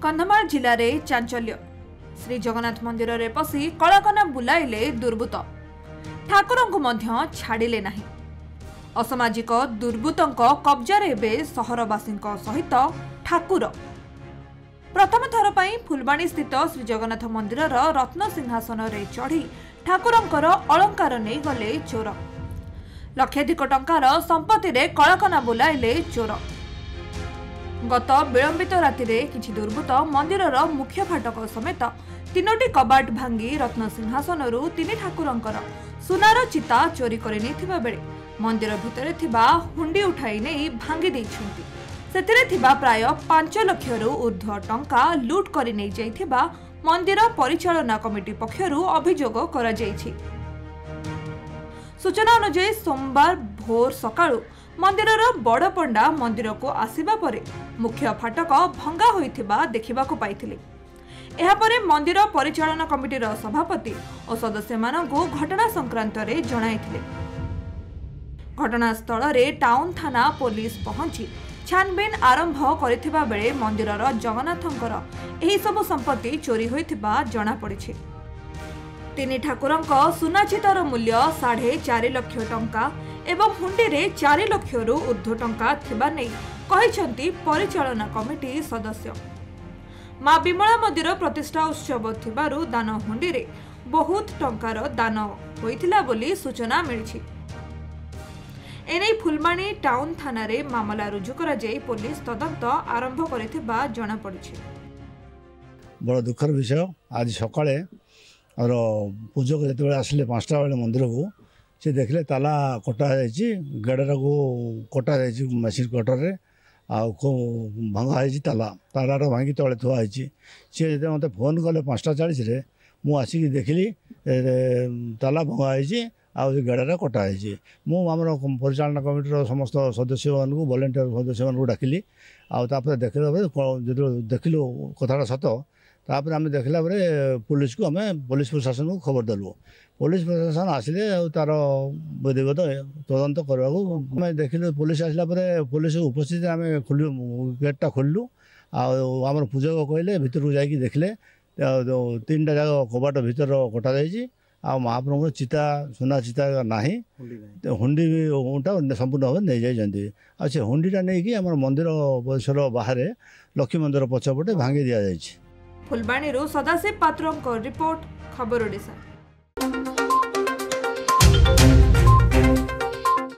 कंधमाल जिले में चांचल्य श्री जगन्नाथ मंदिर रे पसी कलाकना बुलाइले दुर्बृत्त ठाकुर को छाड़िले नहीं। असामाजिक दुर्बृत्तों कब्जार एबे सहरवासी सहित ठाकुर। प्रथम थर पर फुलबाणी स्थित श्री जगन्नाथ मंदिर रत्न सिंहासन रे चढ़ी ठाकुरंकर अलंकार नहीं गले चोर। लक्षाधिक टंकार संपत्ति रे कलाकना बुलाइले चोर। गत विलंबित राति किछि दुर्बृत्त मंदिर मुख्य फाटक समेत तीनोटी कबाट भांगी रत्न सिंहासन तीन ठाकुरंकर सुनार चिता चोरी कर बेले मंदिर भितर थिबा हुंडी उठाई नहीं भांगी देइछन्ति। सेथिरे थिबा प्राय 5 लाख ऊर्ध्व टंका लूट कर नहीं जाइथिबा मंदिर परिचालना कमिटी पक्षरु अभियोग करा जाइछि। सूचना अनुसार सोमवार भोर सकाळु मंदिरर बड़ पंडा मंदिर को आसिबा परे मुख्य फाटक भंगा होइथिबा देखिबाकू पाइथिले। एहा परे मंदिर परिचालना कमिटीर सभापति और सदस्य मानकू घटना संक्रांत रे जणाइथिले। घटनास्थल रे टाउन थाना पुलिस पहुंची छानबीन आरंभ करिथिबा बेले मंदिरर जगन्नाथंकर एही सब संपत्ति चोरी होइथिबा जणा पड़िछि। तीन ठाकुरंक सुनाचितार मूल्य 4.5 लाख टंका एवं हुंडी रे 4 लाख ऊर्ध्व टंका थिबा नै कहिसंती परिचालना कमिटी सदस्य। मां विमला मंदिर प्रतिष्ठा उत्सव थिबारु दान हुंडी रे बहुत टंकार दान होइथिला बोली सूचना मिलिछि। एनै फुलबाणी टाउन थाना रे मामला रुजु करा जाई पुलिस तदंत आरंभ करिथिबा जणा पड़िछि। बड़ दुखर विषय आज सकाळे और पूजक जो आसिले 5टा बेले मंदिर को सी देखले ताला कटा गेड़ा को कटा मेसीन कटर भंगा ताला तालार भांगी तले थुआ सी जो मत फोन कले 5:40 मुझे देखिली ताला भंगा गेड़ा कटा मुझे परिचालना कमिटर समस्त सदस्य मानू वॉलंटियर सदस्य मानू डाकिली आपर देखिल देखिलु कथा सत तापर आम देखला पुलिस को आम पुलिस प्रशासन को खबर देलु। पुलिस प्रशासन आसिले तार विधिगत तदंत करने देखिलु। पुलिस आसला पुलिस उपस्थित आम गेटा खोलु आम पूजक कहले भितर को जाकि देखले 3टा जगह कबाट भीतर कटा महाप्रभु चिता सुना चिता ना हुंडी संपूर्ण भाव नहीं जाइए से हुंडीटा नहीं कि आम मंदिर परिसर बाहर लक्ष्मी मंदिर पछपटे भांगी दि जाए। फुलबाणी सदाशिव पात्र रिपोर्ट खबर ओडिशा।